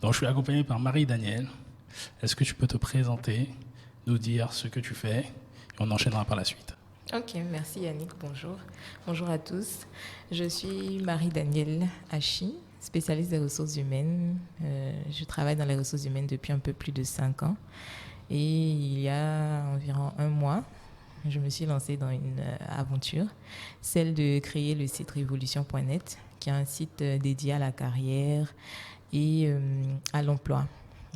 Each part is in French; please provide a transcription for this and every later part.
Donc, je suis accompagné par Marie-Danielle. Est-ce que tu peux te présenter, nous dire ce que tu fais, et on enchaînera par la suite. Ok, merci Yannick, bonjour. Bonjour à tous. Je suis Marie-Danielle Hachi, spécialiste des ressources humaines. Je travaille dans les ressources humaines depuis un peu plus de 5 ans. Et il y a environ 1 mois, je me suis lancée dans une aventure, celle de créer le site révolution.net, qui est un site dédié à la carrière et à l'emploi.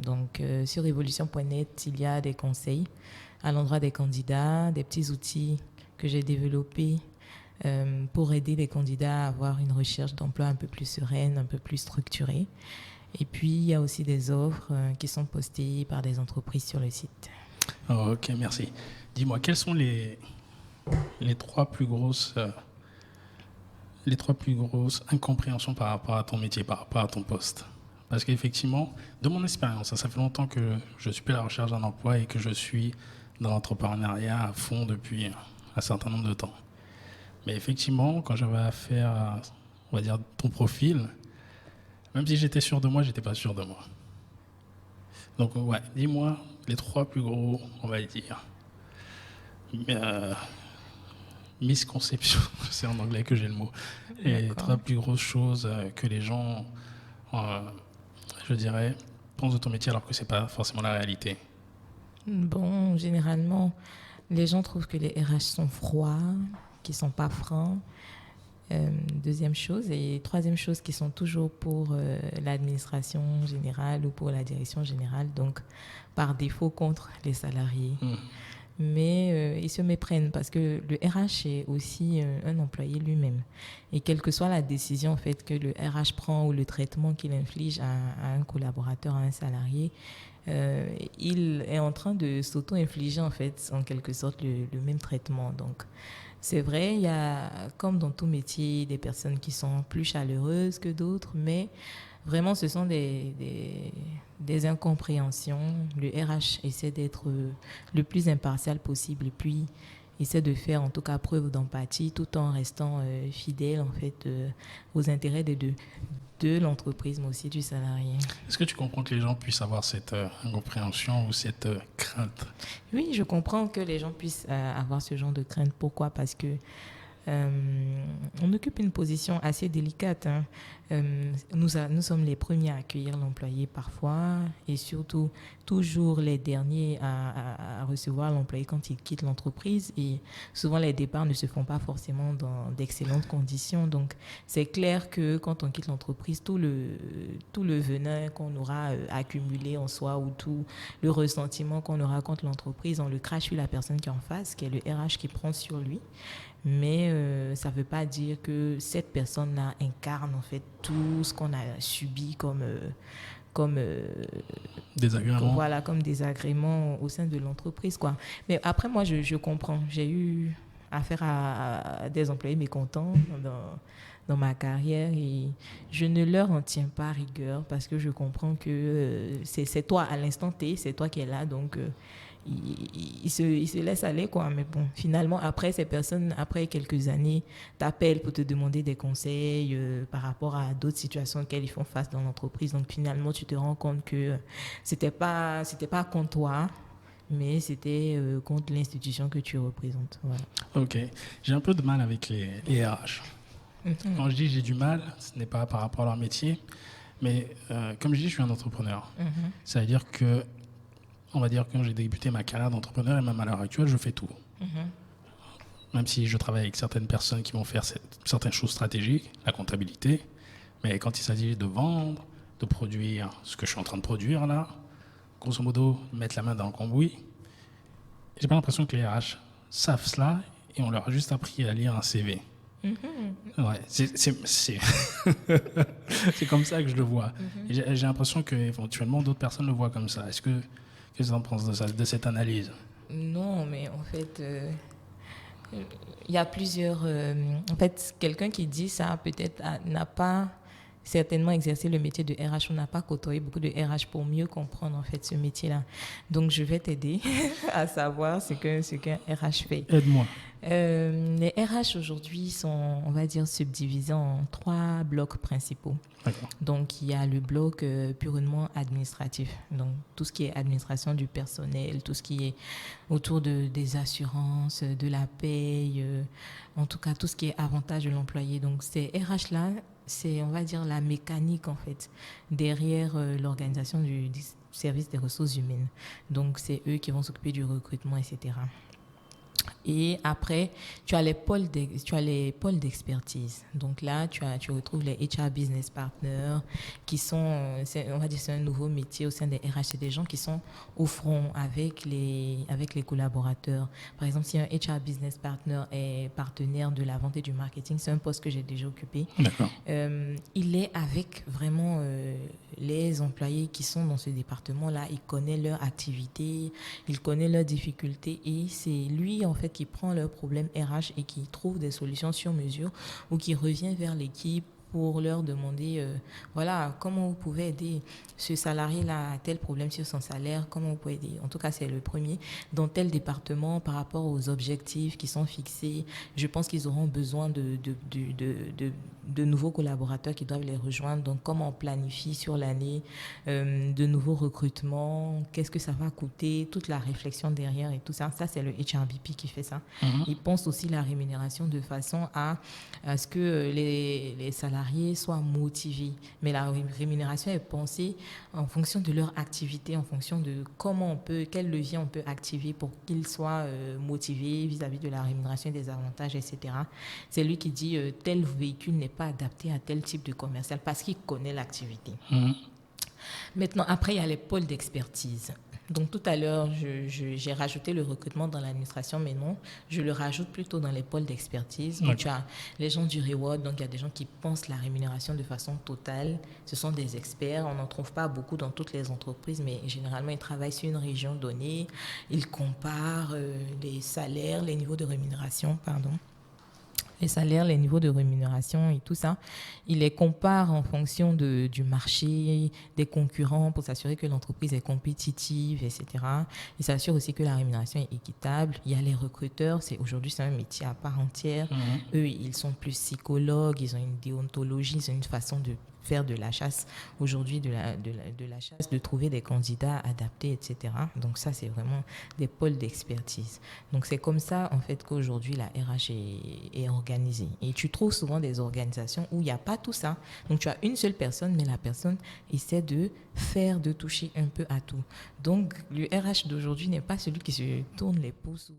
Donc, sur révolution.net, il y a des conseils à l'endroit des candidats, des petits outils que j'ai développés pour aider les candidats à avoir une recherche d'emploi un peu plus sereine, un peu plus structurée. Et puis, il y a aussi des offres qui sont postées par des entreprises sur le site. Oh, ok, merci. Dis-moi, quelles sont les trois plus grosses incompréhensions par rapport à ton métier, par rapport à ton poste? Parce qu'effectivement, de mon expérience, ça fait longtemps que je suis plus à la recherche d'un emploi et que je suis dans l'entrepreneuriat à fond depuis un certain nombre de temps. Mais effectivement, quand j'avais affaire à, on va dire, ton profil, même si j'étais sûr de moi, j'étais pas sûr de moi. Donc, ouais, dis-moi les trois plus gros, on va dire, misconceptions, c'est en anglais que j'ai le mot, et les trois plus grosses choses que les gens, je dirais, pensent de ton métier alors que c'est pas forcément la réalité. Bon, généralement, les gens trouvent que les RH sont froids, qu'ils sont pas francs. Deuxième chose. Et troisième chose, qui sont toujours pour l'administration générale ou pour la direction générale, donc par défaut contre les salariés. Mais ils se méprennent parce que le RH est aussi un employé lui-même. Et quelle que soit la décision en fait, que le RH prend ou le traitement qu'il inflige à un collaborateur, à un salarié, il est en train de s'auto-infliger en fait, en quelque sorte, le même traitement. Donc, c'est vrai, il y a, comme dans tout métier, des personnes qui sont plus chaleureuses que d'autres, mais vraiment, ce sont des incompréhensions. Le RH essaie d'être le plus impartial possible et puis essaie de faire en tout cas preuve d'empathie tout en restant fidèle en fait aux intérêts des deux, de l'entreprise mais aussi du salarié. Est-ce que tu comprends que les gens puissent avoir cette incompréhension ou cette crainte? Oui, je comprends que les gens puissent avoir ce genre de crainte. Pourquoi? Parce que on occupe une position assez délicate. Hein. Nous sommes les premiers à accueillir l'employé parfois et surtout toujours les derniers à recevoir l'employé quand il quitte l'entreprise. Et souvent, les départs ne se font pas forcément dans d'excellentes conditions. Donc, c'est clair que quand on quitte l'entreprise, tout le venin qu'on aura accumulé en soi ou tout le ressentiment qu'on aura contre l'entreprise, on le crache sur la personne qui est en face, qui est le RH qui prend sur lui. Mais ça ne veut pas dire que cette personne-là incarne en fait tout ce qu'on a subi comme désagrément. Voilà, comme désagrément au sein de l'entreprise, quoi. Mais après, moi, je comprends. J'ai eu affaire à des employés mécontents dans ma carrière et je ne leur en tiens pas rigueur parce que je comprends que c'est toi à l'instant T, c'est toi qui es là, donc il se laisse aller, quoi. Mais bon, finalement, après, ces personnes, après quelques années, t'appellent pour te demander des conseils par rapport à d'autres situations auxquelles ils font face dans l'entreprise. Donc, finalement, tu te rends compte que c'était pas contre toi, mais c'était contre l'institution que tu représentes. Voilà. Ok. J'ai un peu de mal avec les RH. Quand je dis j'ai du mal, ce n'est pas par rapport à leur métier, mais comme je dis, je suis un entrepreneur. Ça veut dire que on va dire que quand j'ai débuté ma carrière d'entrepreneur et même à l'heure actuelle, je fais tout. Même si je travaille avec certaines personnes qui vont faire certaines choses stratégiques, la comptabilité, mais quand il s'agit de vendre, de produire ce que je suis en train de produire là, grosso modo, mettre la main dans le cambouis, j'ai pas l'impression que les RH savent cela et on leur a juste appris à lire un CV. Ouais, c'est comme ça que je le vois. Et j'ai l'impression qu'éventuellement d'autres personnes le voient comme ça. Qu'est-ce que tu en penses de cette analyse? Non, mais en fait, il y a plusieurs... en fait, quelqu'un qui dit ça, peut-être, n'a pas certainement exercé le métier de RH. On n'a pas côtoyé beaucoup de RH pour mieux comprendre, en fait, ce métier-là. Donc, je vais t'aider à savoir ce qu'un RH fait. Aide-moi. Les RH aujourd'hui sont, on va dire, subdivisés en 3 blocs principaux. D'accord. Donc, il y a le bloc purement administratif. Donc, tout ce qui est administration du personnel, tout ce qui est autour des assurances, de la paye, en tout cas, tout ce qui est avantage de l'employé. Donc, ces RH-là, c'est, on va dire, la mécanique, en fait, derrière l'organisation du service des ressources humaines. Donc, c'est eux qui vont s'occuper du recrutement, etc. Et après, tu as les pôles d'expertise. Donc là, tu retrouves les HR Business Partners qui sont, on va dire, c'est un nouveau métier au sein des RH. C'est des gens qui sont au front avec les collaborateurs. Par exemple, si un HR Business Partner est partenaire de la vente et du marketing, c'est un poste que j'ai déjà occupé. D'accord. Il est avec vraiment les employés qui sont dans ce département-là. Il connaît leur activité, il connaît leurs difficultés et c'est lui, en fait, qui prend leurs problèmes RH et qui trouve des solutions sur mesure ou qui revient vers l'équipe pour leur demander, voilà, comment vous pouvez aider ce salarié-là à tel problème sur son salaire, comment vous pouvez aider. En tout cas, c'est le premier. Dans tel département, par rapport aux objectifs qui sont fixés, je pense qu'ils auront besoin de nouveaux collaborateurs qui doivent les rejoindre. Donc, comment on planifie sur l'année de nouveaux recrutements, qu'est-ce que ça va coûter, toute la réflexion derrière et tout ça. Ça, c'est le HRBP qui fait ça. Il pense aussi la rémunération de façon à ce que les salariés soient motivés. Mais la rémunération est pensée en fonction de leur activité, en fonction de quel levier on peut activer pour qu'ils soient motivés vis-à-vis de la rémunération et des avantages, etc. C'est lui qui dit tel véhicule n'est pas adapté à tel type de commercial parce qu'il connaît l'activité. Maintenant, après, il y a les pôles d'expertise. Donc, tout à l'heure, j'ai rajouté le recrutement dans l'administration, mais non, je le rajoute plutôt dans les pôles d'expertise. Donc, tu as les gens du reward, donc il y a des gens qui pensent la rémunération de façon totale. Ce sont des experts, on n'en trouve pas beaucoup dans toutes les entreprises, mais généralement, ils travaillent sur une région donnée. Ils comparent les salaires, les niveaux de rémunération, les salaires, les niveaux de rémunération et tout ça. Il les compare en fonction du marché, des concurrents pour s'assurer que l'entreprise est compétitive, etc. Il s'assure aussi que la rémunération est équitable. Il y a les recruteurs. Aujourd'hui, c'est un métier à part entière. Eux, ils sont plus psychologues, ils ont une déontologie, ils ont une façon de faire de la chasse aujourd'hui, de la chasse, de trouver des candidats adaptés, etc. Donc ça, c'est vraiment des pôles d'expertise. Donc c'est comme ça, en fait, qu'aujourd'hui, la RH est organisée. Et tu trouves souvent des organisations où il n'y a pas tout ça. Donc tu as une seule personne, mais la personne essaie de toucher un peu à tout. Donc le RH d'aujourd'hui n'est pas celui qui se tourne les pouces